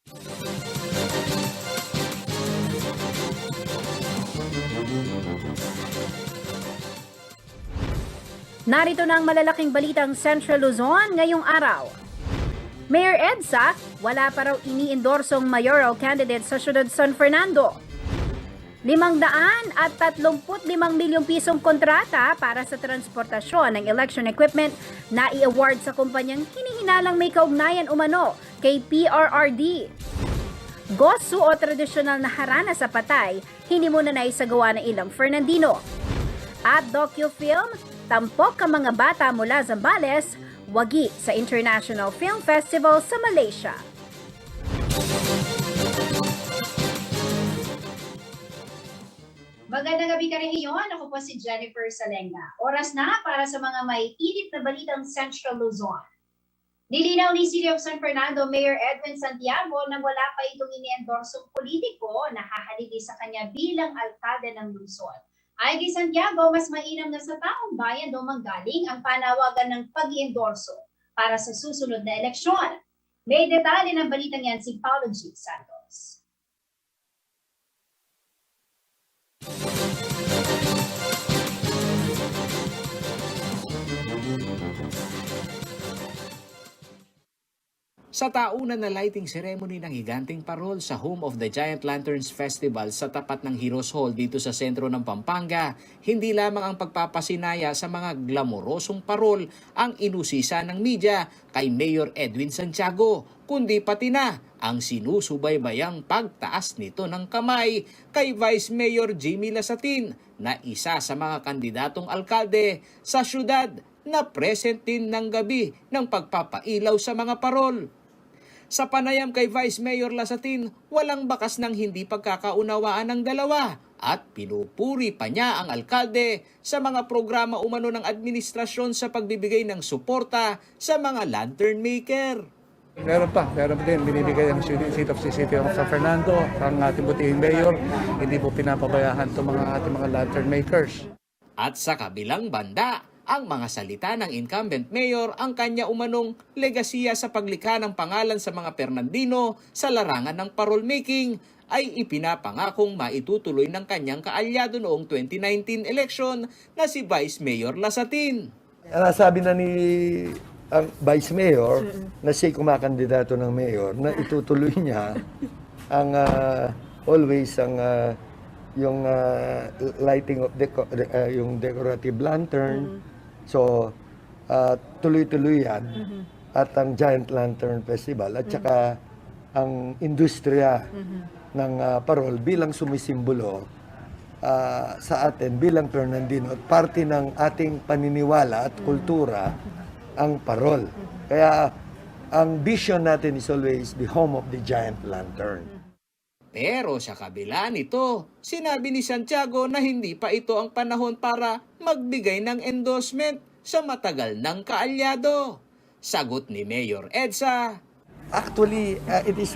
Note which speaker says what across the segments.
Speaker 1: Narito na ang malalaking balitang Central Luzon ngayong araw. Mayor EDSA, wala pa raw iniendorsong mayoral candidate sa siyudad San Fernando. 535 milyong pisong kontrata para sa transportasyon ng election equipment na i-award sa kumpanyang hinihinalang may kaugnayan umano kay PRRD. Gosu o tradisyonal na harana sa patay, hindi muna naisagawa ng ilang Fernandino. At docu-film, tampok ang mga bata mula Zambales, wagi sa International Film Festival sa Malaysia.
Speaker 2: Magandang gabi ka rin iyon. Ako po si Jennifer Salenga. Oras na para sa mga may init na balitang Central Luzon. Nilinaw ni City of San Fernando Mayor Edwin Santiago na wala pa itong iniendorsong politiko na hahalili sa kanya bilang alkalde ng lungsod. Ayon kay Santiago, mas mainam na sa taong bayan daw manggaling ang panawagan ng pag-iendorso para sa susunod na eleksyon. May detalye ng balitang yan si Paulo G. Santos.
Speaker 3: Sa taunan na lighting ceremony ng higanting parol sa Home of the Giant Lanterns Festival sa tapat ng Heroes Hall dito sa sentro ng Pampanga, hindi lamang ang pagpapasinaya sa mga glamorosong parol ang inusisa ng media kay Mayor Edwin Santiago, kundi pati na ang sinusubaybayang pagtaas nito ng kamay kay Vice Mayor Jimmy Lasatin na isa sa mga kandidatong alkalde sa syudad na present din ng gabi ng pagpapailaw sa mga parol. Sa panayam kay Vice Mayor Lasatin, walang bakas ng hindi pagkakaunawaan ng dalawa at pinupuri pa niya ang alkalde sa mga programa umano ng administrasyon sa pagbibigay ng suporta sa mga lantern maker.
Speaker 4: Meron din binibigay ang City of San Fernando, ang ating butihing mayor, hindi po pinapabayaan itong ating mga lantern makers.
Speaker 3: At sa kabilang banda, ang mga salita ng incumbent mayor ang kanya umanong legasiya sa paglikha ng pangalan sa mga Fernandino sa larangan ng parol making ay ipinapangakong maitutuloy ng kanyang kaalyado noong 2019 election na si Vice Mayor Lasatin.
Speaker 5: Nasabi na ni ang Vice Mayor na siya'y kumakandidato ng mayor na itutuloy niya ang always ang yung lighting of yung decorative lantern. So, tuloy-tuloy yan. At ang Giant Lantern Festival at saka ang industriya ng parol bilang sumisimbolo sa atin bilang Fernandino at parte ng ating paniniwala at kultura ang parol. Kaya ang vision natin is always the home of the Giant Lantern.
Speaker 3: Pero sa kabila nito, sinabi ni Santiago na hindi pa ito ang panahon para magbigay ng endorsement sa matagal ng kaalyado. Sagot ni Mayor EDSA,
Speaker 5: Actually, it is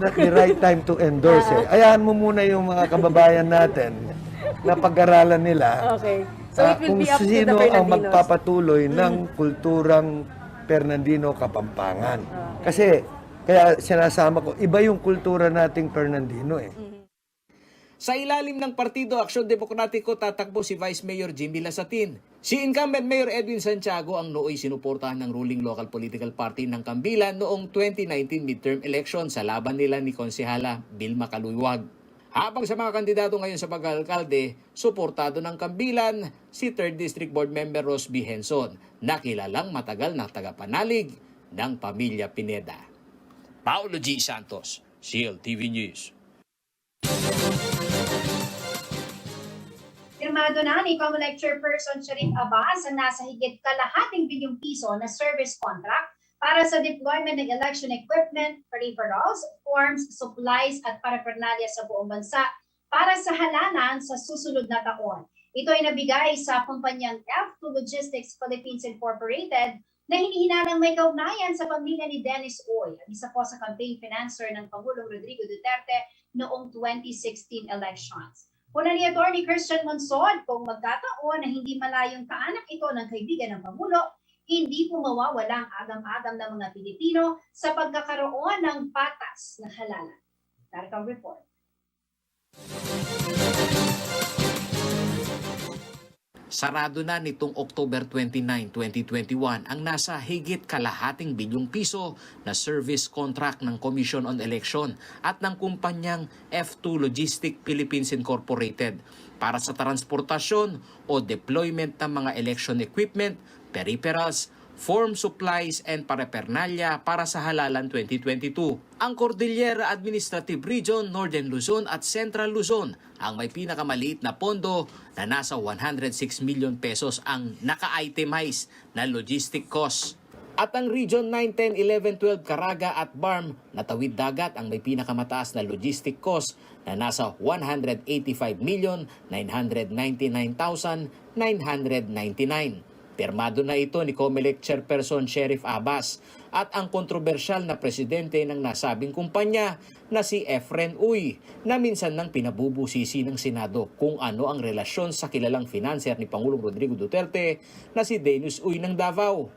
Speaker 5: not the right time to endorse. Ayahan mo muna yung mga kababayan natin na pag-aralan nila kung sino ang magpapatuloy ng kulturang Fernandino Kapampangan. Kasi kaya sinasama ko, iba yung kultura nating Fernandino eh.
Speaker 3: Sa ilalim ng Partido Aksyon Demokratiko tatakbo si Vice Mayor Jimmy Lasatin. Si incumbent Mayor Edwin Santiago ang nooy sinuportahan ng ruling local political party ng Kambilan noong 2019 midterm election sa laban nila ni Konsehala Vilma Caluywag. Habang sa mga kandidato ngayon sa pag-alkalde, suportado ng Kambilan si 3rd District Board Member Ross B. Henson na kilalang matagal na tagapanalig ng pamilya Pineda. Paulo G. Santos, Cltv News.
Speaker 2: Firmado na ni Comelec Chairperson Sharif Abbas ang nasa higit kalahating bilyong piso na service contract para sa deployment ng election equipment, peripherals, forms, supplies at paraphernalia sa buong bansa para sa halalan sa susunod na taon. Ito ay nabigay sa kumpanyang F2 Logistics Philippines Incorporated na hinihinalang may kaugnayan sa pamilya ni Dennis Oy, isa po sa campaign financer ng Pangulong Rodrigo Duterte noong 2016 elections. Una ni Atty. Christian Monsod, kung magkataon na hindi malayong kaanak ito ng kaibigan ng Pangulo, hindi po mawawala ang agam-agam ng mga Pilipino sa pagkakaroon ng patas na halalan. Narito ang report.
Speaker 3: Sarado na nitong October 29, 2021 ang nasa higit kalahating bilyong piso na service contract ng Commission on Election at ng kumpanyang F2 Logistics Philippines Incorporated para sa transportasyon o deployment ng mga election equipment, peripherals, form supplies and paraphernalia para sa halalan 2022. Ang Cordillera Administrative Region, Northern Luzon at Central Luzon ang may pinakamaliit na pondo na nasa 106 million pesos ang naka-itemize na logistic cost. At ang Region 9, 10, 11, 12 Caraga at Barm na tawid dagat ang may pinakamataas na logistic cost na nasa 185,999,999. Pirmado na ito ni COMELEC Chairperson Sheriff Abbas at ang kontrobersyal na presidente ng nasabing kumpanya na si Efren Uy na minsan nang pinabubusisi ng Senado kung ano ang relasyon sa kilalang financer ni Pangulong Rodrigo Duterte na si Dennis Uy ng Davao.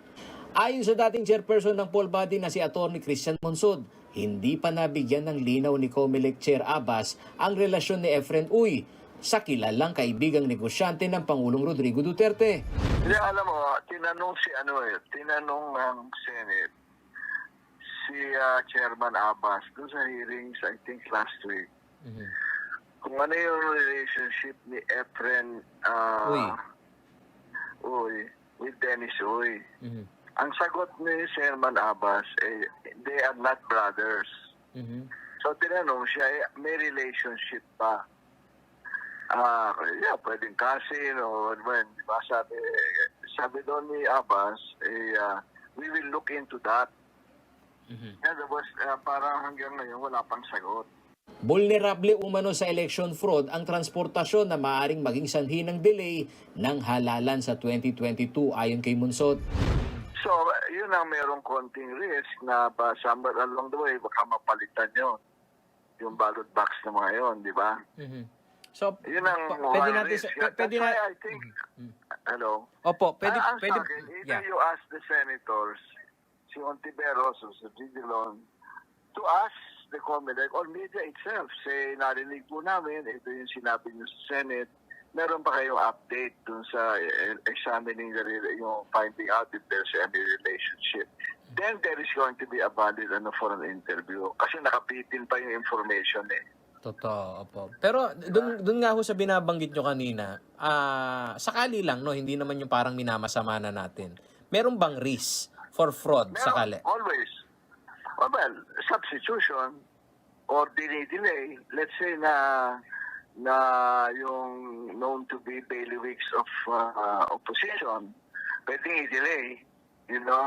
Speaker 3: Ayon sa dating chairperson ng poll body na si Atty. Christian Monsod, hindi pa nabigyan ng linaw ni COMELEC Chair Abbas ang relasyon ni Efren Uy sa kilalang kaibigang negosyante ng Pangulong Rodrigo Duterte.
Speaker 6: Hindi, alam mo, tinanong ng Senate, si Chairman Abbas, doon sa hearings, I think last week, kung ano yung relationship ni Efren Uy with Dennis Uy. Ang sagot ni Chairman Abbas, they are not brothers. So tinanong siya, may relationship pa. Pwedeng cousin o when, diba, sabi doon ni Abbas, we will look into that. Tapos parang hanggang ngayon wala pang sagot.
Speaker 3: Vulnerable umano sa election fraud ang transportasyon na maaaring maging sanhi ng delay ng halalan sa 2022 ayon kay Monsod.
Speaker 6: So, yun ang merong konting risk na somewhere along the way baka mapalitan yun. Yung ballot box na mga yun, di ba?
Speaker 3: So,
Speaker 6: yun ang
Speaker 3: pwede natin
Speaker 6: risk.
Speaker 3: pwede na
Speaker 6: I think, hello?
Speaker 3: Opo, pwede
Speaker 6: Ang
Speaker 3: pwede
Speaker 6: sa akin, either you ask the senators, si Ontiveros o si Gigilon, to ask the COMELEC or media itself, say, narinig po namin, ito yung sinabi nyo sa Senate, meron pa kayong update dun sa examining yung finding out if there's any relationship. Then there is going to be a valid for an interview kasi nakapitin pa yung information eh.
Speaker 3: Totoo, opo. Pero doon nga ho sa binabanggit nyo kanina, sakali lang, no, hindi naman yung parang minamasama na natin. Meron bang risk for fraud sakali?
Speaker 6: Always. Well, substitution or delay, let's say na yung known to be bailiwicks of opposition, pwedeng i-delay,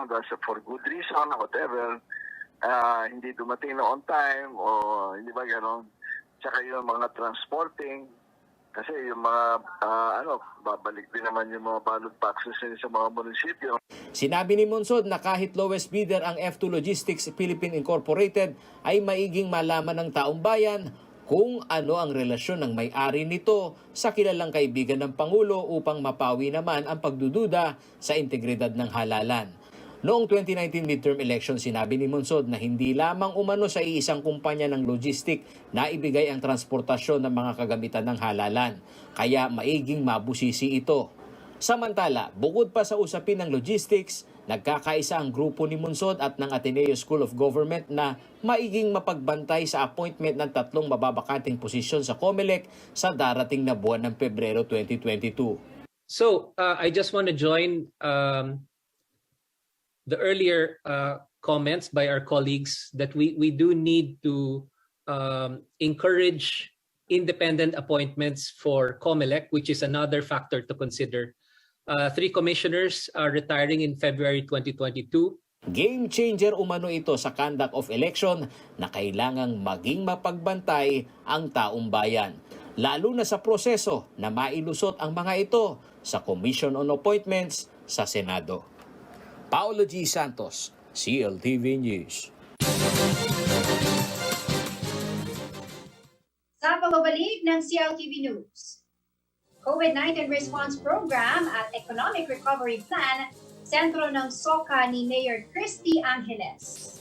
Speaker 6: that's for good reason, whatever, hindi dumating na on time, o hindi ba gano'n? Tsaka yung mga transporting, kasi yung mga, babalik din naman yung mga ballot boxes sa mga munisipyo.
Speaker 3: Sinabi ni Monsod na kahit lowest bidder ang F2 Logistics Philippines Incorporated ay maiging malaman ng taong bayan kung ano ang relasyon ng may-ari nito sa kilalang kaibigan ng Pangulo upang mapawi naman ang pagdududa sa integridad ng halalan. Noong 2019 midterm election, sinabi ni Monsod na hindi lamang umano sa iisang kumpanya ng logistic na ibigay ang transportasyon ng mga kagamitan ng halalan, kaya maiging mabusisi ito. Samantala, bukod pa sa usapin ng logistics, nagkakaisa ang grupo ni Monsod at ng Ateneo School of Government na maiging mapagbantay sa appointment ng 3 mababakating posisyon sa COMELEC sa darating na buwan ng Pebrero 2022.
Speaker 7: So, I just want to join the earlier comments by our colleagues that we do need to encourage independent appointments for COMELEC, which is another factor to consider. 3 commissioners are retiring in February 2022.
Speaker 3: Game changer umano ito sa conduct of election na kailangang maging mapagbantay ang taong bayan, lalo na sa proseso na mailusot ang mga ito sa Commission on Appointments sa Senado. Paolo G. Santos, Cltv News.
Speaker 2: Sa pagbabalik ng Cltv News, COVID-19 Response Program at Economic Recovery Plan sentro ng SOCA ni Mayor Christy Angeles.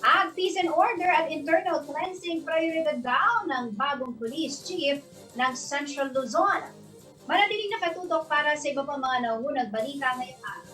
Speaker 2: At peace and order at internal cleansing prioridad daw ng bagong police chief ng Central Luzon. Manatiling nakatutok para sa iba pang mga nangungunang balita ngayong araw.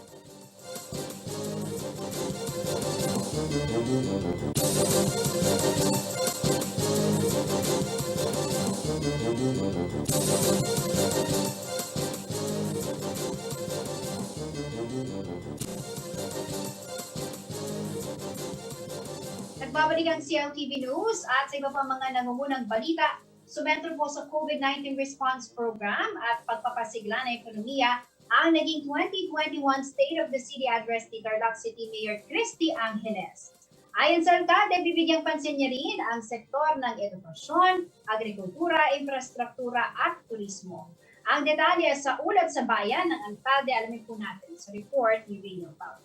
Speaker 2: Nagbabalik ang Cltv News at sa iba pang mga nangungunang balita, sumentro po sa COVID-19 Response Program at pagpapasigla ng ekonomiya ang naging 2021 State of the City Address ni Tarlac City Mayor Christy Angeles. Ayon sa alkalde, bibigyang pansin niya rin ang sektor ng edukasyon, agrikultura, infrastruktura at turismo. Ang detalye sa ulat sa bayan ng alkalde, alamin po natin sa report ni Rino Pao.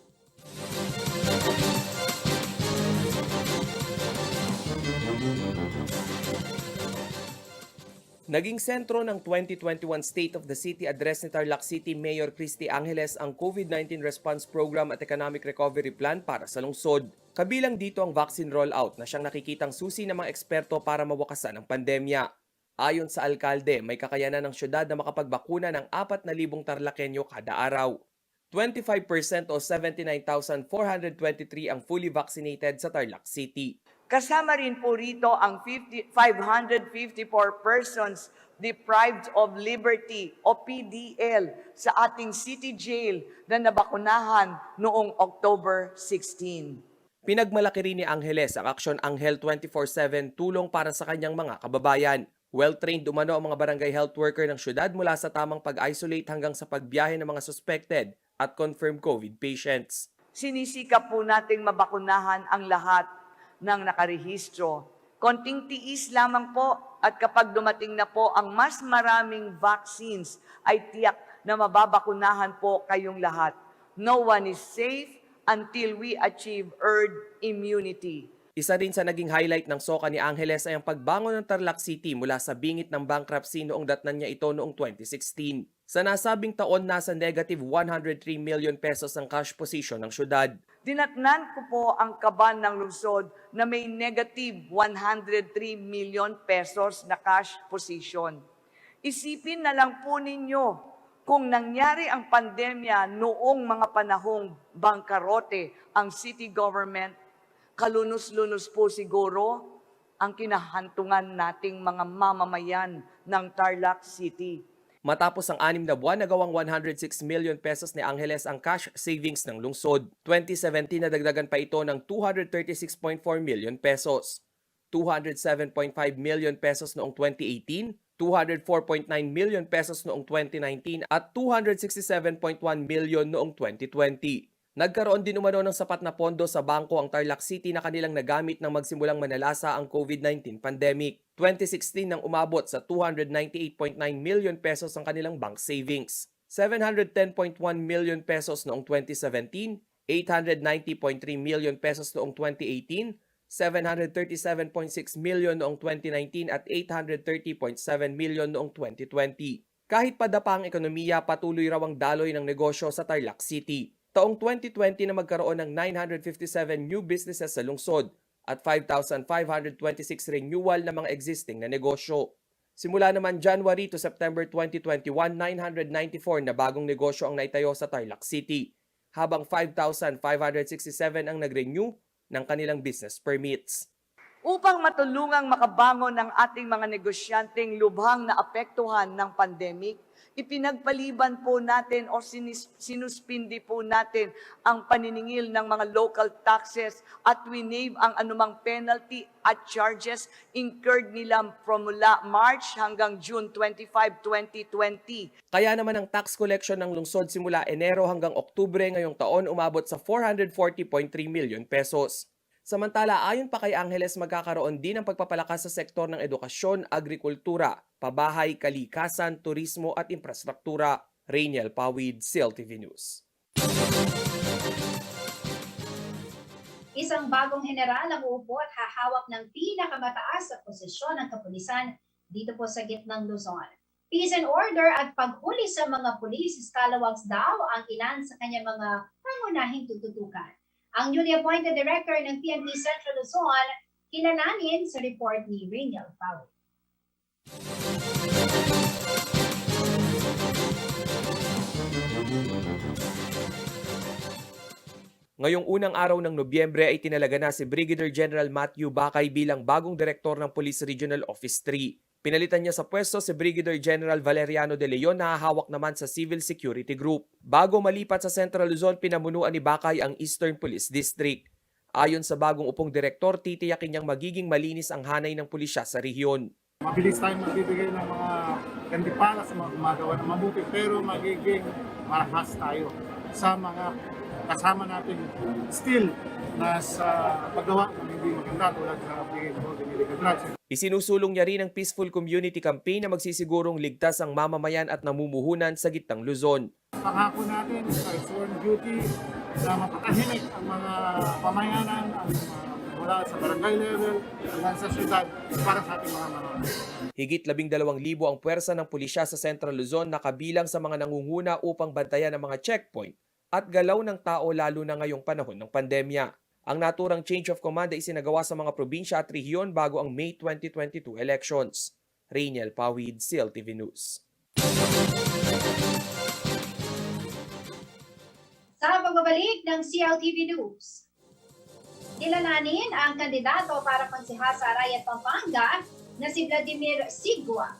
Speaker 8: Naging sentro ng 2021 State of the City Address ni Tarlac City Mayor Christy Angeles ang COVID-19 Response Program at Economic Recovery Plan para sa lungsod. Kabilang dito ang vaccine rollout na siyang nakikitang susi ng mga eksperto para mawakasan ang pandemya. Ayon sa alkalde, may kakayanan ng syudad na makapagbakuna ng 4,000 Tarlakenyo kada araw. 25% o 79,423 ang fully vaccinated sa Tarlac City.
Speaker 9: Kasama rin po rito ang 554 persons deprived of liberty o PDL sa ating city jail na nabakunahan noong October 16.
Speaker 8: Pinagmalaki rin ni Angeles ang Aksyon Anghel 24/7 tulong para sa kanyang mga kababayan. Well-trained umano ang mga barangay health worker ng syudad mula sa tamang pag-isolate hanggang sa pagbiyahe ng mga suspected at confirmed COVID patients.
Speaker 9: Sinisikap po nating mabakunahan ang lahat ng nakarehistro. Konting tiis lamang po at kapag dumating na po ang mas maraming vaccines ay tiyak na mababakunahan po kayong lahat. No one is safe until we achieve herd immunity.
Speaker 8: Isa din sa naging highlight ng SOCA ni Angeles ay ang pagbangon ng Tarlac City mula sa bingit ng bankruptcy noong datnan niya ito noong 2016. Sa nasabing taon, nasa negative 103 million pesos ang cash position ng syudad.
Speaker 9: Dinatnan ko po ang kaban ng lungsod na may negative 103 million pesos na cash position. Isipin na lang po ninyo kung nangyari ang pandemya noong mga panahong bangkarote ang city government, kalunos-lunos po siguro ang kinahantungan nating mga mamamayan ng Tarlac City.
Speaker 8: Matapos ang 6 na buwan, nagawang 106 million pesos ni Angeles ang cash savings ng lungsod. 2017 nadagdagan pa ito ng 236.4 million pesos. 207.5 million pesos noong 2018, 204.9 million pesos noong 2019 at 267.1 million noong 2020. Nagkaroon din umano ng sapat na pondo sa bangko ang Tarlac City na kanilang nagamit nang magsimulang manalasa ang COVID-19 pandemic. 2016 nang umabot sa 298.9 million pesos ang kanilang bank savings. 710.1 million pesos noong 2017, 890.3 million pesos noong 2018, 737.6 million noong 2019 at 830.7 million noong 2020. Kahit padapa ang ekonomiya, patuloy raw ang daloy ng negosyo sa Tarlac City. Taong 2020 na magkaroon ng 957 new businesses sa lungsod at 5,526 renewal ng mga existing na negosyo. Simula naman January to September 2021, 994 na bagong negosyo ang naitayo sa Tarlac City, habang 5,567 ang nag-renew ng kanilang business permits.
Speaker 9: Upang matulungang makabangon ng ating mga negosyanteng lubhang na apektuhan ng pandemic, ipinagpaliban po natin o sinuspindi po natin ang paniningil ng mga local taxes at winave ang anumang penalty at charges incurred nila from mula March hanggang June 25, 2020.
Speaker 8: Kaya naman ang tax collection ng lungsod simula Enero hanggang Oktubre ngayong taon umabot sa 440.3 million pesos. Samantala, ayon pa kay Angeles, magkakaroon din ng pagpapalakas sa sektor ng edukasyon, agrikultura, pabahay, kalikasan, turismo at infrastruktura. Rainiel Pawid, Cltv News.
Speaker 2: Isang bagong general ang uupo at hahawak ng pinakamataas sa posisyon ng kapulisan dito po sa gitnang Luzon. Peace and order at paghuli sa mga pulis, scalawags daw ang ilan sa kanyang mga pangunahing tututukan. Ang newly appointed director ng PNP Central Luzon, kilalanin sa report ni Rainiel Pau.
Speaker 8: Ngayong unang araw ng Nobyembre ay tinalaga na si Brigadier General Matthew Bakay bilang bagong direktor ng Police Regional Office 3. Pinalitan niya sa pwesto si Brigadier General Valeriano de Leon na hahawak naman sa Civil Security Group. Bago malipat sa Central Luzon, pinamunuan ni Bakay ang Eastern Police District. Ayon sa bagong upong direktor, titiyakin niyang magiging malinis ang hanay ng pulisya sa rehiyon.
Speaker 10: Mabilis tayong magbibigay ng mga kandipala sa mga gumagawa ng mabuti, pero magiging marahas tayo sa mga kasama natin still nasa paggawa ng hindi maganda tulad sa pagiging ng illegal drugs.
Speaker 8: Isinusulong niya rin ang Peaceful Community Campaign na magsisigurong ligtas ang mamamayan at namumuhunan sa gitnang Luzon.
Speaker 10: Pangako natin sa sworn duty na mapatahimik ang mga pamayanan, mula sa barangay level hanggang sa syudad para sa ating mga mamamayan.
Speaker 8: Higit 12,000 ang puwersa ng pulisya sa Central Luzon na kabilang sa mga nangunguna upang bantayan ang mga checkpoint at galaw ng tao lalo na ngayong panahon ng pandemya. Ang naturang change of command ay isinagawa sa mga probinsya at rehiyon bago ang May 2022 elections. Rainiel Pawid, Cltv News.
Speaker 2: Sa pagbabalik ng Cltv News, kilalanin ang kandidato para pansiha sa Arayat, Pampanga na si Vladimir Sigua.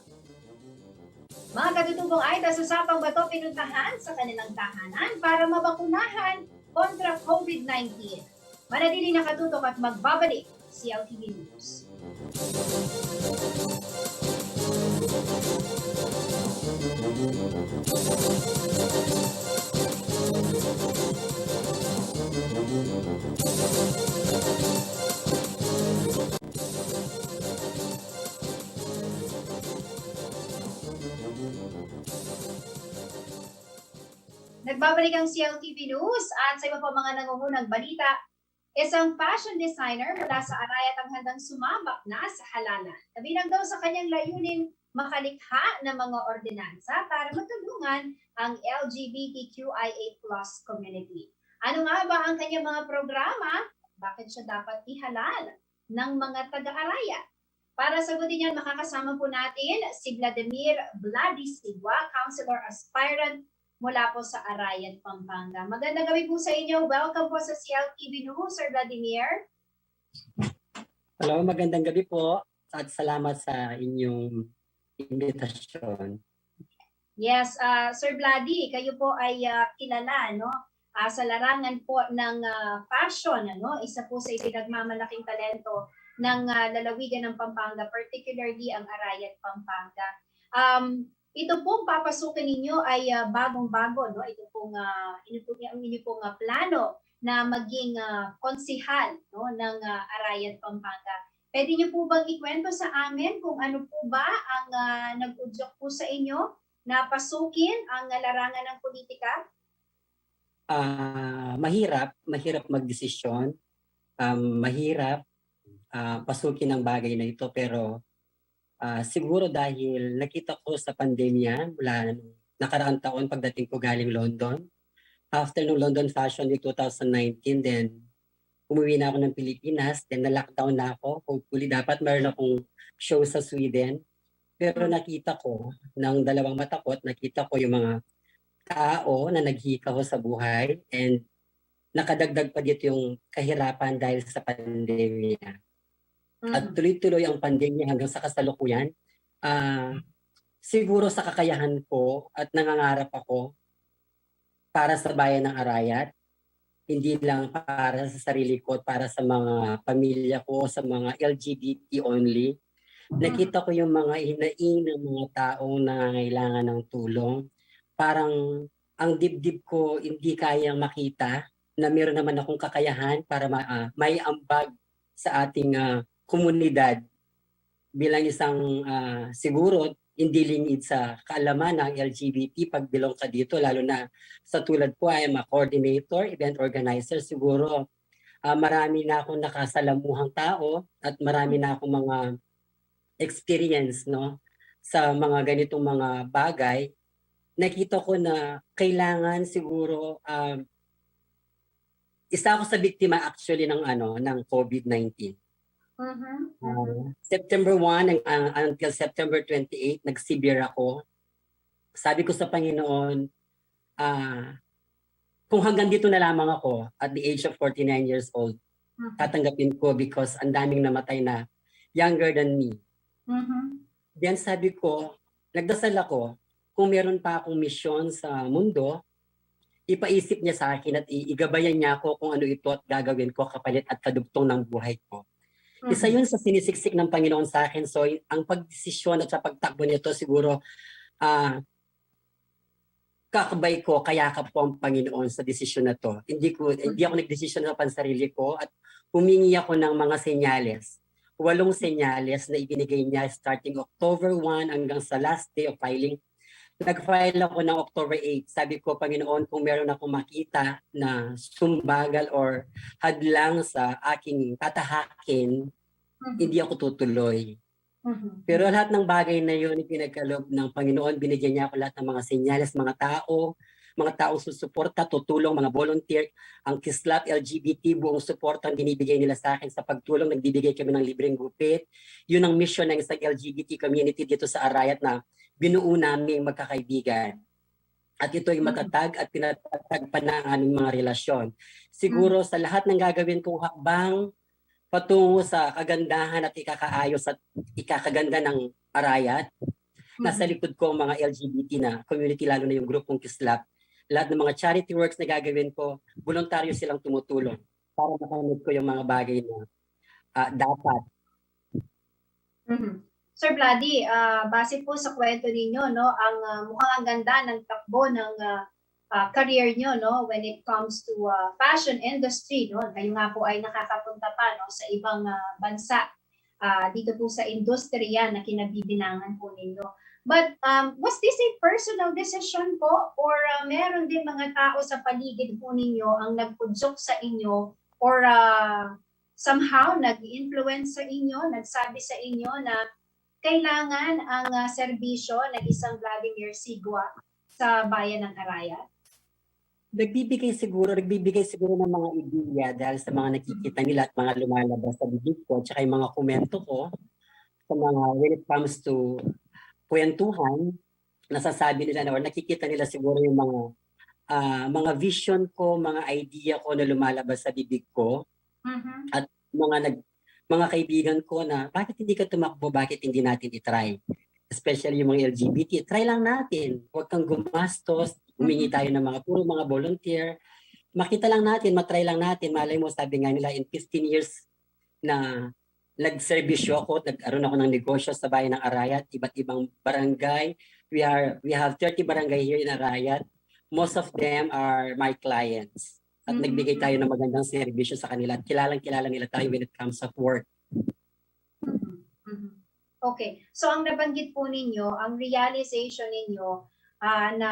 Speaker 2: Mga katutubong ay sa Sapang Bato pinuntahan sa kanilang tahanan para mabakunahan kontra COVID-19. Manatili nakatutok at magbabalik Cltv News. Nagbabalik ang Cltv News at sa iba pa mga nangungunang balita, isang fashion designer mula sa Arayat ang handang sumabak na sa halalan. Kabilang daw sa kanyang layunin makalikha ng mga ordinansa para matulungan ang LGBTQIA+ community. Ano nga ba ang kanyang mga programa? Bakit siya dapat ihalal ng mga taga-Arayat? Para sagutin yan, makakasama po natin si Vladimir Vladi Sigua, Councilor Aspirant mula po sa Arayat, Pampanga. Magandang gabi po sa inyo. Welcome po sa Cltv News, Sir Vladimir.
Speaker 11: Hello, magandang gabi po at salamat sa inyong invitasyon.
Speaker 2: Yes, Sir Vladi, kayo po ay kilala no? Sa larangan po ng fashion. Ano? Isa po sa ipinagmamalaking talento ng lalawigan ng Pampanga, particularly ang Arayat, Pampanga. Ito pong papasukin ninyo ay bagong-bago, no? Ito pong inyong pong plano na maging konsihal, no, ng Arayat, Pampanga. Pwede niyo po bang ikwento sa amin kung ano po ba ang nag-udyok po sa inyo na pasukin ang larangan ng politika?
Speaker 11: Mahirap magdesisyon. Mahirap pasukin ang bagay na ito, pero siguro dahil nakita ko sa pandemya mula nakaraang taon pagdating ko galing London. After ng London Fashion Week 2019, then umuwi na ako ng Pilipinas, then na-lockdown na ako. Hopefully dapat meron akong show sa Sweden. Pero nakita ko ng dalawang mata ko at nakita ko yung mga tao na naghihikaw sa buhay and nakadagdag pa dito yung kahirapan dahil sa pandemya. At tuloy-tuloy ang pandemya hanggang sa kasalukuyan. Siguro sa kakayahan ko at nangangarap ako para sa bayan ng Arayat, hindi lang para sa sarili ko at para sa mga pamilya ko, sa mga LGBT only. Nakita ko yung mga hinaing ng mga taong nangangailangan ng tulong. Parang ang dibdib ko hindi kayang makita na meron naman akong kakayahan para may ambag sa ating komunidad bilang isang siguro hindi lingid sa kaalaman ng LGBT pag bilong ka dito, lalo na sa tulad po ay coordinator, event organizer, siguro marami na akong nakasalamuhang tao at marami na akong mga experience, no, sa mga ganitong mga bagay, nakita ko na kailangan siguro isa ako sa biktima actually ng ng COVID-19. September 1 until September 28, nag-severe ako. Sabi ko sa Panginoon, kung hanggang dito na lamang ako at the age of 49 years old, tatanggapin ko because ang daming namatay na younger than me. Then sabi ko, nagdasal ako, kung meron pa akong misyon sa mundo, ipaisip niya sa akin at igabayan niya ako kung ano ito at gagawin ko kapalit at kadugtong ng buhay ko. Isa yun sa sinisiksik ng Panginoon sa akin. So, ang pagdesisyon at sa pagtakbo nito siguro, kakabay ko, kayakap ko ang Panginoon sa desisyon na to. Hindi ako nagdesisyon sa pansarili ko at humingi ako ng mga senyales. 8 senyales na ibinigay niya starting October 1 hanggang sa last day of filing. Nag-file ako ng October 8. Sabi ko, Panginoon, kung meron akong makita na sumbagal or hadlang sa aking tatahakin, hindi ako tutuloy. Pero lahat ng bagay na yun, pinagkaloob ng Panginoon, binigyan niya ako lahat ng mga senyales, mga taong susuporta, tutulong, mga volunteer, ang Kislap, LGBT, buong suporta ang binibigay nila sa akin sa pagtulong. Nagbibigay kami ng libreng gupit. Yun ang mission ng isang LGBT community dito sa Arayat na binuo namin magkakaibigan. At ito ay matatag at pinatatag pa na ang aming mga relasyon. Siguro sa lahat ng gagawin kong hakbang patungo sa kagandahan at ikakaayos at ikakaganda ng Arayat, nasa likod ko ang mga LGBT na community, lalo na yung grupong Kislap. Lahat ng mga charity works na gagawin ko, voluntaryo silang tumutulong para makamit ko yung mga bagay na dapat.
Speaker 2: Sir Vladi, base po sa kwento ninyo, no, ang mukhang ang ganda ng takbo ng career nyo, no, when it comes to fashion industry, no. Kayo nga po ay nakakapunta pa, no, sa ibang bansa dito po sa industriya na kinabibinangan po ninyo. But was this a personal decision po or meron din mga tao sa paligid po ninyo ang nagpudyok sa inyo or somehow nag-influence sa inyo, nagsabi sa inyo na kailangan ang serbisyo ng isang Vladimir Sigua sa bayan ng Arayat?
Speaker 11: Nagbibigay siguro ng mga ideya dahil sa mga nakikita nila at mga lumalabas sa bibig ko at saka yung mga komento ko sa mga when it comes to kwentuhan, nasasabi nila na or nakikita nila siguro yung mga vision ko, mga idea ko na lumalabas sa bibig ko at mga kaibigan ko na bakit hindi ka tumakbo, bakit hindi natin itry? Especially yung mga LGBT, try lang natin. Huwag kang gumastos, humingi tayo ng puro mga volunteer. Makita lang natin, matry lang natin. Malay mo, sabi nga nila, in 15 years na nag-servisyo ako, nag-aroon ako ng negosyo sa bayan ng Arayat, iba't ibang barangay. We have 30 barangay here in Arayat. Most of them are my clients. At nagbigay tayo ng magandang serbisyo sa kanila at kilalang-kilala nila tayo when it comes to work.
Speaker 2: Okay. So ang nabanggit po ninyo, ang realization ninyo na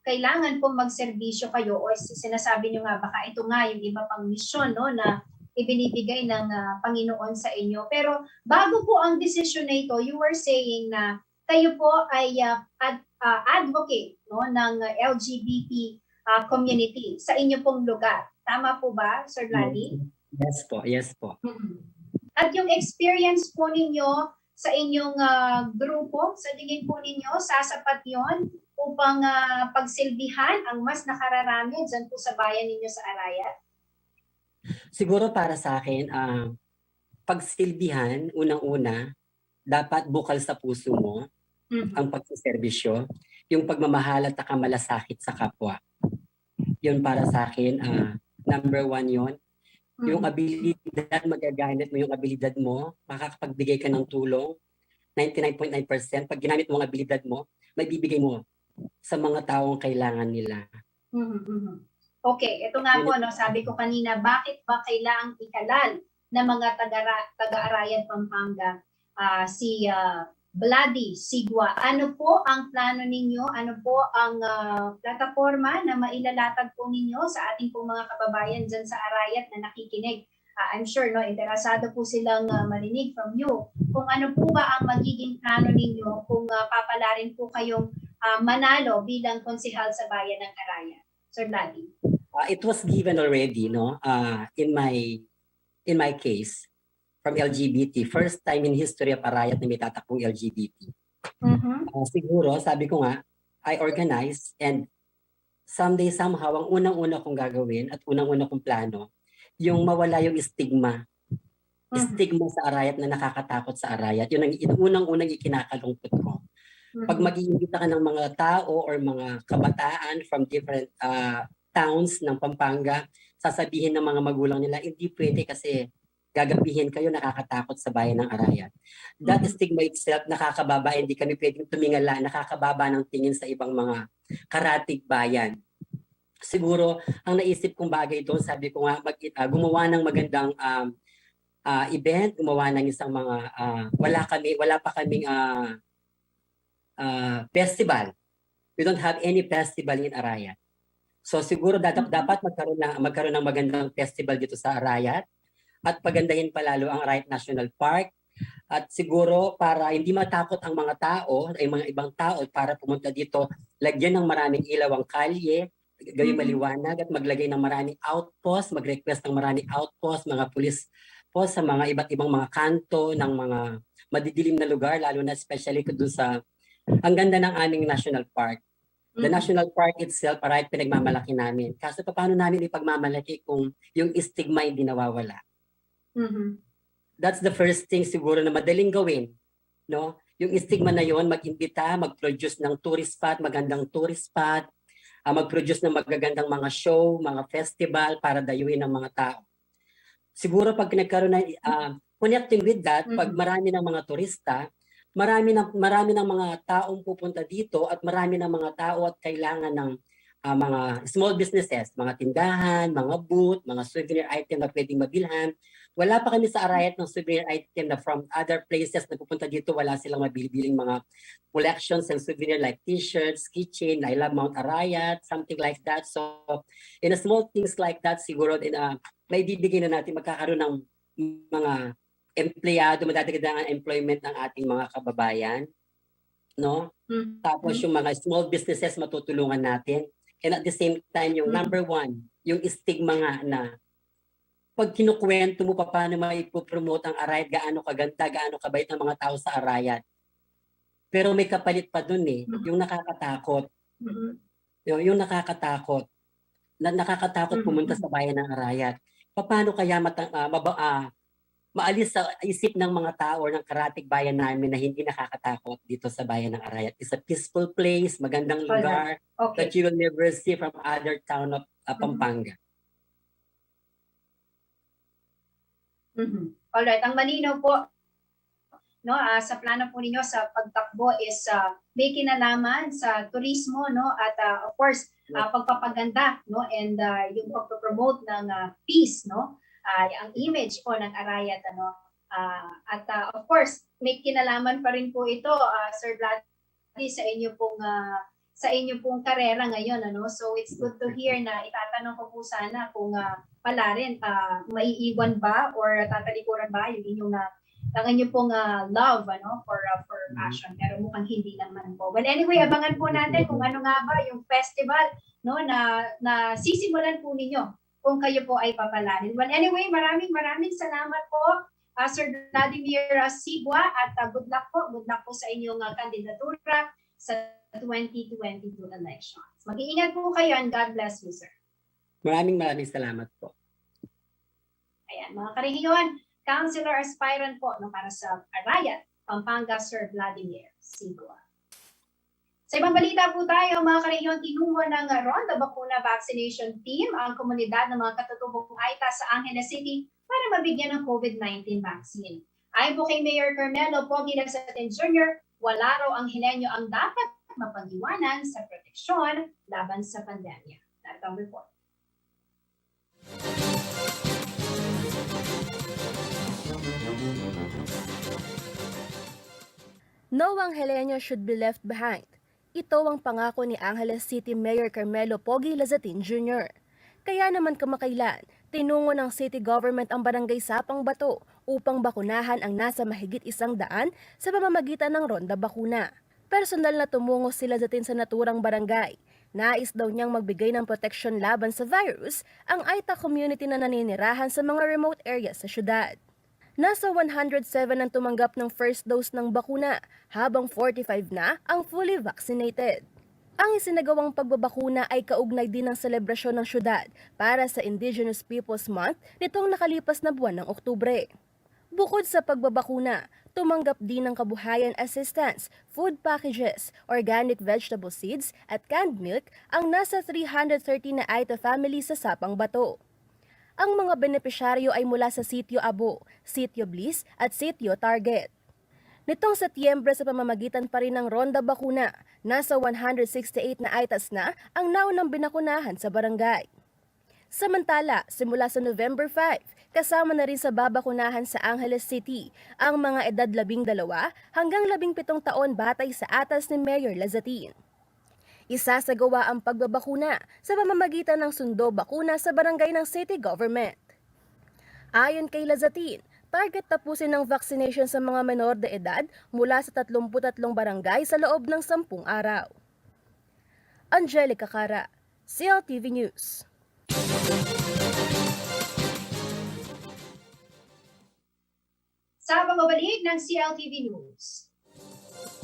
Speaker 2: kailangan pong magserbisyo kayo o sinasabi nyo nga baka ito nga yung iba pang misyon, no, na ibinibigay ng Panginoon sa inyo. Pero bago po ang decision na ito, you were saying na kayo po ay advocate, no, ng LGBT community sa inyo pong lugar. Tama po ba, Sir Vladi?
Speaker 11: Yes po.
Speaker 2: At yung experience po ninyo sa inyong grupo, sa tingin po ninyo, sasapat yon upang pagsilbihan ang mas nakararami dyan po sa bayan ninyo sa Arayat?
Speaker 11: Siguro para sa akin, pagsilbihan, unang-una, dapat bukal sa puso mo ang pagsiservisyo, yung pagmamahal at kamalasakit sa kapwa. Yun para sa akin, number 1 yun. Yung abilidad, magagamit mo yung abilidad mo, makakapagbigay ka ng tulong, 99.9%. Pag ginamit mo ang abilidad mo, may bibigay mo sa mga taong kailangan nila.
Speaker 2: Okay, ito nga po, no, sabi ko kanina, bakit ba kailangang ikalal ng mga taga-Arayat, Pampanga si Vladi Sigua? Ano po ang plano ninyo? Ano po ang plataforma na mailalatag po ninyo sa ating pong mga kababayan dyan sa Arayat na nakikinig I'm sure no, interesado po silang marinig from you kung ano po ba ang magiging plano ninyo kung papalarin po kayong manalo bilang konsehal sa bayan ng Arayat. Sir Vladdy.
Speaker 11: It was given already, no? In my case, from LGBT, first time in history of Arayat na may tatakbong LGBT. Siguro, sabi ko nga, I organize and someday, somehow, ang unang-una kong gagawin at unang-una kong plano, yung mawala yung stigma. Stigma sa Arayat na nakakatakot sa Arayat. Yun ang unang-unang ikinakalungkot ko. Pag mag-iimbita ka ng mga tao or mga kabataan from different towns ng Pampanga, sasabihin ng mga magulang nila, hindi pwede kasi gagabihin kayo, nakakatakot sa bayan ng Arayat. That stigma itself, nakakababa, hindi kami pwedeng tumingala, nakakababa ng tingin sa ibang mga karatig bayan. Siguro, ang naisip kong bagay doon, sabi ko nga, gumawa ng magandang event, gumawa ng isang mga, wala pa kaming festival. We don't have any festival in Arayat. So siguro dapat magkaroon ng magandang festival dito sa Arayat at pagandahin pa lalo ang Arayat National Park. At siguro para hindi matakot ang mga tao, ay mga ibang tao para pumunta dito, lagyan ng maraming ilaw ang kalye, gawing maliwanag at maglagay ng maraming outpost, mag-request ng maraming outpost, mga police post sa mga iba't ibang mga kanto ng mga madidilim na lugar, lalo na especially doon sa ang ganda ng aming national park. The national park itself, Arayat, pinagmamalaki namin. Kaso paano namin ipagmamalaki kung yung stigma hindi nawawala? That's the first thing siguro na madaling gawin, no? Yung stigma na yon, mag-imbita, mag-produce ng tourist spot, magandang tourist spot, mag-produce ng magagandang mga show, mga festival para dayuhin ng mga tao. Siguro pag nagkaroon na connecting with that, pag marami ng mga turista, marami ng mga taong pupunta dito at marami ng mga tao at kailangan ng mga small businesses, mga tindahan, mga booth, mga souvenir item na pwedeng mabilhan. Wala pa kami sa Arayat ng souvenir item na from other places na pupunta dito, wala silang mabiling mga collections and souvenir like t-shirts, keychain, I love Mount Arayat, something like that. So, in a small things like that, siguro may bibigay na natin, magkakaroon ng mga empleyado, madadagdagan ang employment ng ating mga kababayan, no? Tapos yung mga small businesses matutulungan natin. And at the same time, yung number one, yung stigma nga na pag kinukwento mo pa paano maipopromote ang Arayat, gaano kaganda, gaano kabait ang mga tao sa Arayat. Pero may kapalit pa dun yung nakakatakot. Yung nakakatakot. Nakakatakot pumunta sa bayan ng Arayat. Paano kaya maalis sa isip ng mga tao or ng karatig bayan namin na hindi nakakatakot dito sa bayan ng Arayat? It's a peaceful place, magandang lugar that you will never see from other town of Pampanga.
Speaker 2: Alright, ang malinaw po no, sa plano po ninyo sa pagtakbo is may kinalaman sa turismo, no, at of course pagpapaganda, no, and yung pagpo-promote ng peace, no, ang image po ng Arayat, ano, at of course may kinalaman pa rin po ito, Sir Vladdy, sa inyo pong karera ngayon, ano. So it's good to hear na itatanong ko po sana kung pala rin maiiwan ba or tatalikuran ba yung inyong ang inyo pong love, ano, for passion, pero mukhang hindi naman po. Well, anyway, abangan po natin kung ano nga ba yung festival, no, na sisimulan po ninyo kung kayo po ay papalarin. Well, anyway, maraming salamat po, Sir Vladimir Sigua, at good luck po sa inyong kandidatura sa 2022 elections. Mag-iingat po kayo and God bless you, sir.
Speaker 11: Maraming salamat po.
Speaker 2: Ayan, mga karehiyon, Councilor Aspirant po, no, para sa Arayat, Pampanga, Sir Vladimir Sigua. Sa ibang balita po tayo, mga karehiyon, tinungo ng Ronda Bakuna Vaccination Team ang komunidad ng mga katutubong Aita sa Angeles City para mabigyan ng COVID-19 vaccine. Ayon po kay Mayor Carmelo Pogi Lazatin Jr., wala raw ang Helenyo ang dapat mapag-iwanan sa proteksyon laban sa pandemya. Narito ang report.
Speaker 12: No Angeleño should be left behind. Ito ang pangako ni Angeles City Mayor Carmelo Pogi Lazatin Jr. Kaya naman kamakailan, Tinungo ng city government ang barangay Sapang Bato upang bakunahan ang nasa mahigit 100 sa pamamagitan ng ronda bakuna. Personal na tumungo sila sa naturang barangay. Nais daw niyang magbigay ng proteksyon laban sa virus ang Aita community na naninirahan sa mga remote areas sa syudad. Nasa 107 ang tumanggap ng first dose ng bakuna, habang 45 na ang fully vaccinated. Ang isinagawang pagbabakuna ay kaugnay din ng selebrasyon ng syudad para sa Indigenous Peoples Month nitong nakalipas na buwan ng Oktubre. Bukod sa pagbabakuna, tumanggap din ng kabuhayan assistance, food packages, organic vegetable seeds at canned milk ang nasa 330 na Aita family sa Sapang Bato. Ang mga benepisyaryo ay mula sa Sitio Abo, Sitio Bliss at Sitio Target. Nitong Setyembre sa pamamagitan pa rin ng ronda bakuna, nasa 168 na Aitas na ang naunang binakunahan sa barangay. Samantala, simula sa November 5, kasama na rin sa babakunahan sa Angeles City ang mga edad 12 hanggang 17 taon batay sa atas ni Mayor Lazatin. Isasagawa ang pagbabakuna sa pamamagitan ng sundo bakuna sa barangay ng city government. Ayon kay Lazatin, target tapusin ng vaccination sa mga menor de edad mula sa 33 barangay sa loob ng 10 araw. Angelica Cara, Cltv News.
Speaker 2: Sa pagbabalik ng Cltv News.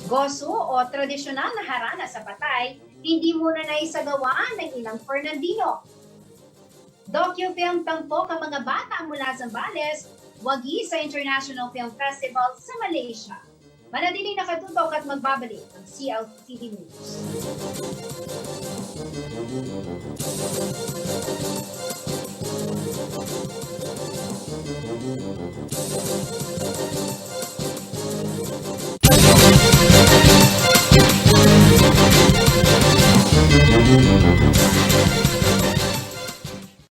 Speaker 2: Goso o tradisyonal na harana sa patay, hindi muna naisagawa ng ilang Fernandino. Docu-film tampok ang mga bata mula Zambales, wagi sa International Film Festival sa Malaysia. Manatiling nakatutok at magbabalik ng Cltv News.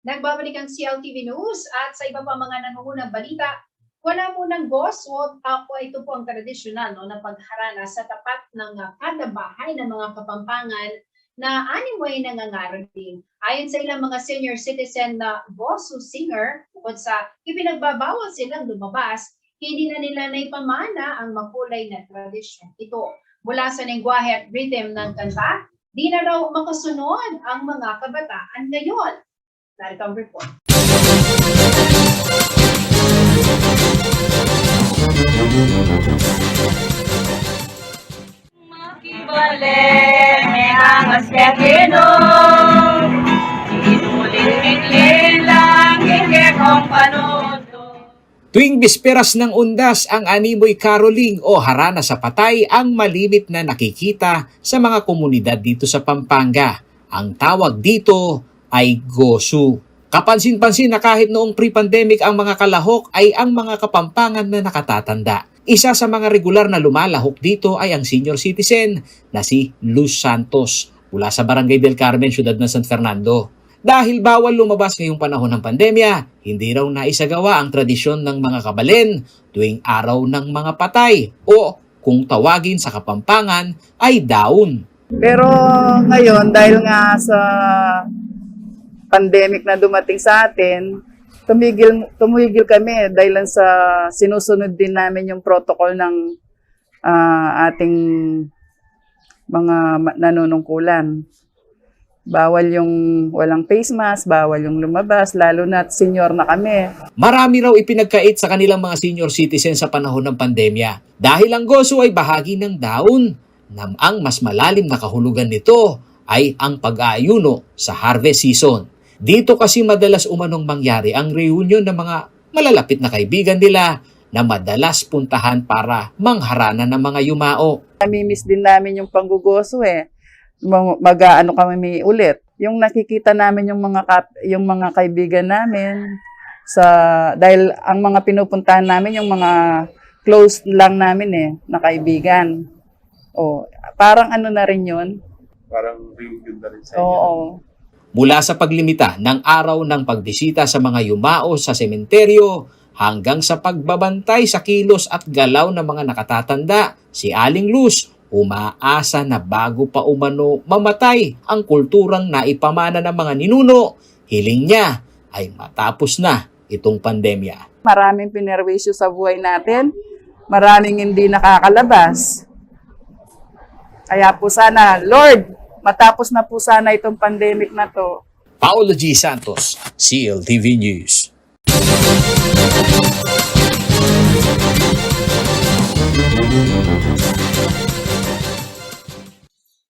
Speaker 2: Nagbabalik ang Cltv News at sa iba pa mga nangungunang balita, wala munang goso o ito po ang tradisyonal na pagharana sa tapat ng kada bahay ng mga Kapampangan na animoy nangangaroling. Ayon sa ilang mga senior citizen na goso singer, bukod sa ipinagbabawal silang lumabas, hindi na nila naipamana ang makulay na tradisyon ito. Mula sa lengguwahe at rhythm ng kanta, di na raw makasunod ang mga kabataan ngayon. Narito ang report.
Speaker 3: Tuwing bisperas ng undas, ang animoy caroling o harana sa patay ang malimit na nakikita sa mga komunidad dito sa Pampanga. Ang tawag dito ay gosu. Kapansin-pansin na kahit noong pre-pandemic ang mga kalahok ay ang mga Kapampangan na nakatatanda. Isa sa mga regular na lumalahok dito ay ang senior citizen na si Luz Santos mula sa Barangay del Carmen, Ciudad ng San Fernando. Dahil bawal lumabas ngayong panahon ng pandemya, hindi raw naisagawa ang tradisyon ng mga kabalen tuwing araw ng mga patay o kung tawagin sa Kapampangan ay daon.
Speaker 13: Pero ngayon dahil nga sa pandemic na dumating sa atin, tumigil kami dahil sa sinusunod din namin yung protocol ng ating mga nanunungkulan. Bawal yung walang face mask, bawal yung lumabas, lalo na senior na kami.
Speaker 3: Marami raw ipinagkait sa kanilang mga senior citizen sa panahon ng pandemya. Dahil ang goso ay bahagi ng daon, na ang mas malalim na kahulugan nito ay ang pag-aayuno sa harvest season. Dito kasi madalas umanong mangyari ang reunion ng mga malalapit na kaibigan nila na madalas puntahan para mangharana ng mga yumao.
Speaker 13: Namimiss din namin yung panggugoso mag-aano kami ulit. Yung nakikita namin yung mga kaibigan namin dahil ang mga pinupuntahan namin yung mga close lang namin na kaibigan. Parang ano na rin yun.
Speaker 10: Parang reunion na rin sa inyo.
Speaker 13: Oo.
Speaker 3: Mula sa paglimita ng araw ng pagbisita sa mga yumao sa sementeryo hanggang sa pagbabantay sa kilos at galaw ng mga nakatatanda, si Aling Luz umaasa na bago pa umano mamatay ang kulturang naipamana ng mga ninuno, hiling niya ay matapos na itong pandemya.
Speaker 13: Maraming pinerwisyo sa buhay natin, maraming hindi nakakalabas. Kaya po sana, Lord, matapos na po sana itong pandemic na to.
Speaker 3: Paolo G. Santos, CLTV News.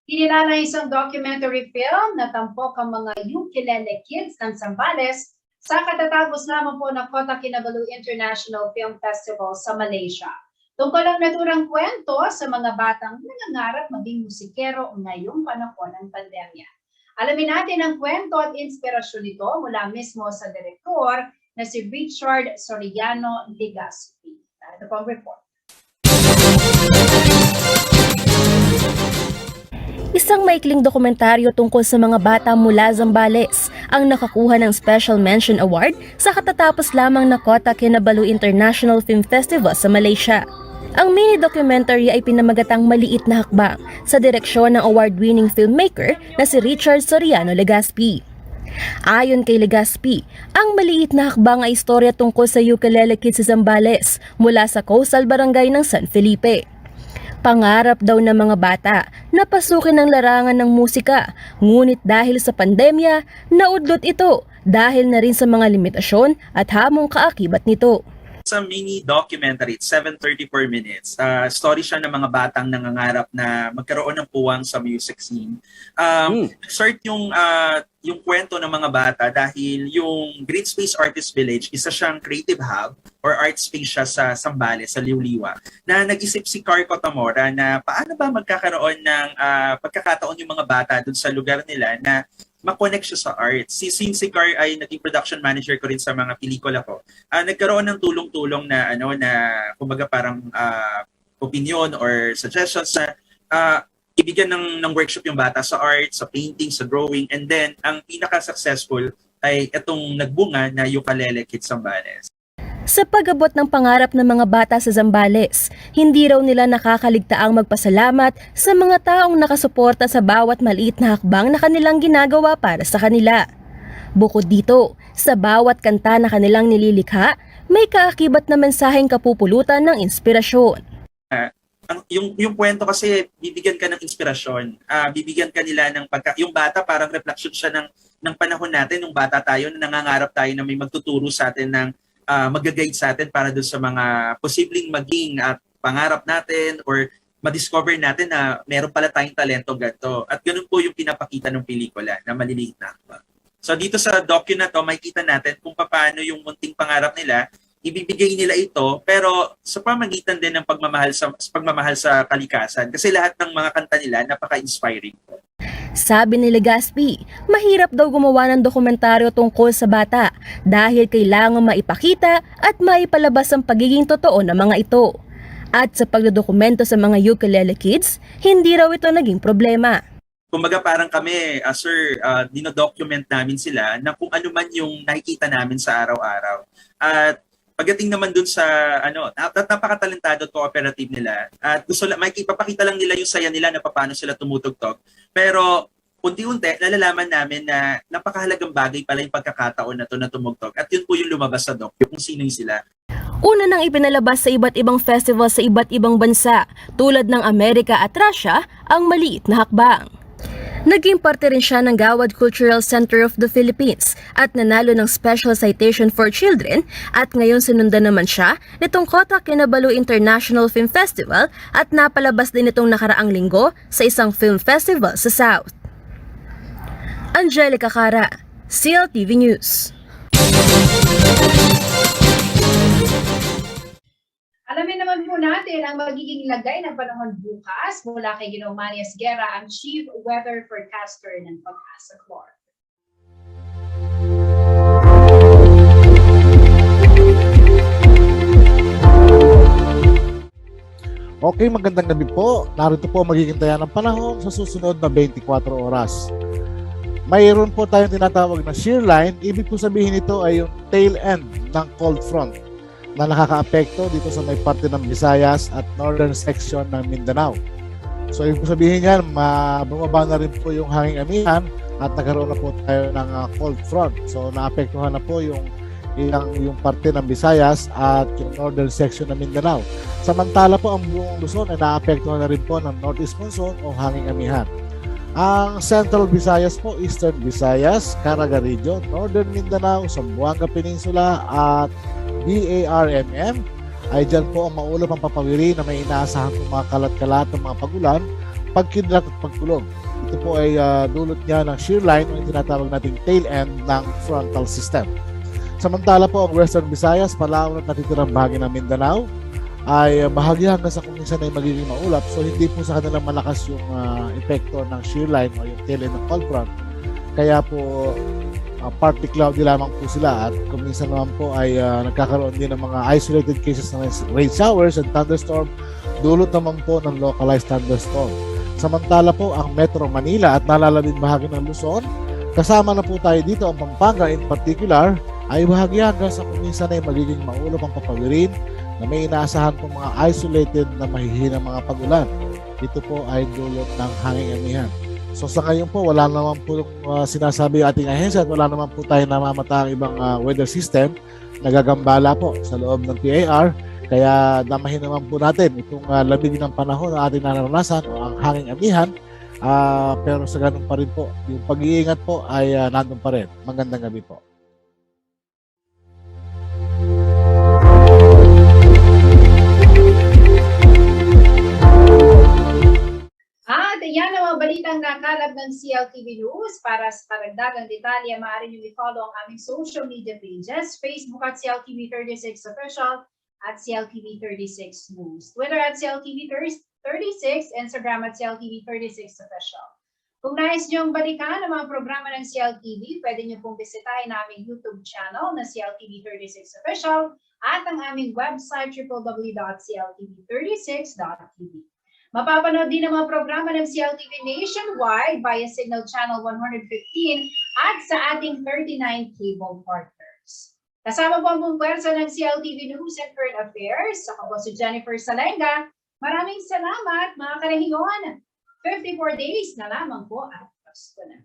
Speaker 2: Kinilala isang documentary film na tampok ang mga ukulele kids ng Zambales sa katatapos lamang po ng Kota Kinabalu International Film Festival sa Malaysia. Tungkol ang naturang kwento sa mga batang nangangarap maging musikero ngayong panahon ng pandemya. Alamin natin ang kwento at inspirasyon nito mula mismo sa direktor na si Richard Soriano Legaspi. Ito po ang report.
Speaker 12: Isang maikling dokumentaryo tungkol sa mga bata mula Zambales ang nakakuha ng Special Mention Award sa katatapos lamang na Kota Kinabalu International Film Festival sa Malaysia. Ang mini-documentary ay pinamagatang Maliit na Hakbang sa direksyon ng award-winning filmmaker na si Richard Soriano Legaspi. Ayon kay Legaspi, ang Maliit na Hakbang ay istorya tungkol sa ukulele kids sa Zambales mula sa coastal barangay ng San Felipe. Pangarap daw ng mga bata na pasukin ang larangan ng musika, ngunit dahil sa pandemya, naudlot ito dahil na rin sa mga limitasyon at hamong kaakibat nito.
Speaker 14: Sa mini documentary, 7:34 minutes. Story siya ng mga batang nangangarap na magkaroon ng puwang sa music scene. Start yung kwento ng mga bata dahil yung Green Space Artist Village, isa siyang creative hub or art space siya sa Sambales, sa Liuliwa, na nag-isip si Car Cotamora na paano ba magkakaroon ng pagkakataon yung mga bata dun sa lugar nila na makonect siya sa art. Since si Car ay naging production manager ko rin sa mga pelikula ko, nagkaroon ng tulong-tulong na kumbaga parang opinion or suggestions na ibigyan ng workshop yung bata sa art, sa painting, sa drawing, and then ang pinaka-successful ay itong nagbunga na Ukulele Kids Zambales.
Speaker 12: Sa pag-abot ng pangarap ng mga bata sa Zambales, hindi raw nila nakakaligtaang magpasalamat sa mga taong nakasuporta sa bawat maliit na hakbang na kanilang ginagawa para sa kanila. Bukod dito, sa bawat kanta na kanilang nililikha, may kaakibat na mensaheng kapupulutan ng inspirasyon.
Speaker 14: Yung kwento kasi bibigyan ka ng inspirasyon, bibigyan ka nila ng yung bata parang reflection siya ng panahon natin, nung bata tayo na nangangarap tayo na may magtuturo sa atin ng mag-guide sa atin para doon sa mga posibleng maging pangarap natin or ma-discover natin na meron pala tayong talento ganito. At ganun po yung pinapakita ng pelikula na Maliliit na Hakbang. So dito sa docu na to, makikita natin kung paano yung munting pangarap nila, ibibigay nila ito, pero sa pamagitan din ng pagmamahal sa kalikasan. Kasi lahat ng mga kanta nila napaka-inspiring.
Speaker 12: Sabi ni Legaspi, mahirap daw gumawa ng dokumentaryo tungkol sa bata dahil kailangan maipakita at maipalabas ang pagiging totoo ng mga ito. At sa pagdodokumento sa mga ukulele kids, hindi raw ito naging problema.
Speaker 14: Kumbaga parang kami, sir, dinodocument namin sila na kung ano man yung nakikita namin sa araw-araw. At pagdating naman dun sa napakatalentado at cooperative nila at gusto lang makikipapakita lang nila yung saya nila na paano sila tumutugtog. Pero unti-unti nalalaman namin na napakahalagang bagay pala yung pagkakataon na to na tumugtog at yun po yung lumabas sa docu kung sino yung sila.
Speaker 12: Una nang ipinalabas sa iba't ibang festival sa iba't ibang bansa tulad ng Amerika at Russia ang Maliit na Hakbang. Naging parte rin siya ng Gawad Cultural Center of the Philippines at nanalo ng Special Citation for Children at ngayon sinundan naman siya nitong Kota Kinabalu International Film Festival at napalabas din itong nakaraang linggo sa isang film festival sa South. Angelica Cara, CLTV News.
Speaker 2: Alamin naman po natin ang magiging lagay ng panahon bukas mula kay Ginoong Manias Guerra, ang Chief Weather Forecaster ng Pag-asa Clark.
Speaker 15: Okay, magandang gabi po. Narito po magiging taya ng panahon sa susunod na 24 oras. Mayroon po tayong tinatawag na shear line. Ibig po sabihin ito ay yung tail end ng cold front na nakakaapekto dito sa may parte ng Visayas at northern section ng Mindanao. So ibig sabihin yan, bumaba na rin po yung hanging amihan at nagkaroon na po tayo ng cold front. So naapektuhan na po yung parte ng Visayas at yung northern section ng Mindanao. Samantala po ang buong Luzon ay naapektuhan na rin po ng northeast monsoon o hanging amihan. Ang Central Visayas po, Eastern Visayas, Caraga Region, Northern Mindanao, Zamboanga Peninsula at BARMM ay dyan po ang maulap ang papawiri na may inaasahan po mga kalat-kalat ng mga pagulan, pagkidlat at pagkulog. Ito po ay dulot niya ng shear line o yung tinatawag nating tail end ng frontal system. Samantala po ang Western Visayas, Palawan at natitirang bahagi ng Mindanao ay bahagi hanggang sa kung minsan ay magiging maulap. So hindi po sa kanilang malakas yung epekto ng shear line o yung tail end ng cold front. Kaya po partly cloudy lamang po sila at kung minsan naman po ay nagkakaroon din ng mga isolated cases ng rain showers and thunderstorm, dulot naman po ng localized thunderstorm. Samantala po ang Metro Manila at nalalabing bahagi ng Luzon, kasama na po tayo dito ang Pampanga in particular, ay bahagi hanggang sa kung minsan ay magiging maulap ang papawirin na may inaasahan po mga isolated na mahihinang mga pagulan. Ito po ay dulot ng hanging amihan. So sa ngayon po, wala naman po sinasabi ating ahensya at wala naman po tayo namamata ang ibang weather system. Nagagambala po sa loob ng PAR. Kaya damahin naman po natin itong lamig ng panahon na ating naranasan o ang hanging amihan. Pero sa ganun pa rin po, yung pag-iingat po ay nandun pa rin. Magandang gabi po.
Speaker 2: At yan ang mga balitang nakalap ng CLTV News. Para sa karagdagang detalye, maaari niyo i-follow ang aming social media pages, Facebook at CLTV36 Official at CLTV36 News, Twitter at CLTV36, Instagram at CLTV36 Official. Kung nais niyong balikan ang mga programa ng CLTV, pwede niyo pong bisitahin ang aming YouTube channel na CLTV36 Official at ang aming website www.cltv36.tv. Mapapanood din ang mga programa ng CLTV nationwide via Signal Channel 115 at sa ating 39 cable partners. Kasama po ang buong pwersa ng CLTV News and Current Affairs. Ako po si Jennifer Salenga. Maraming salamat mga karehingon. 54 days na lamang po at Pasko na.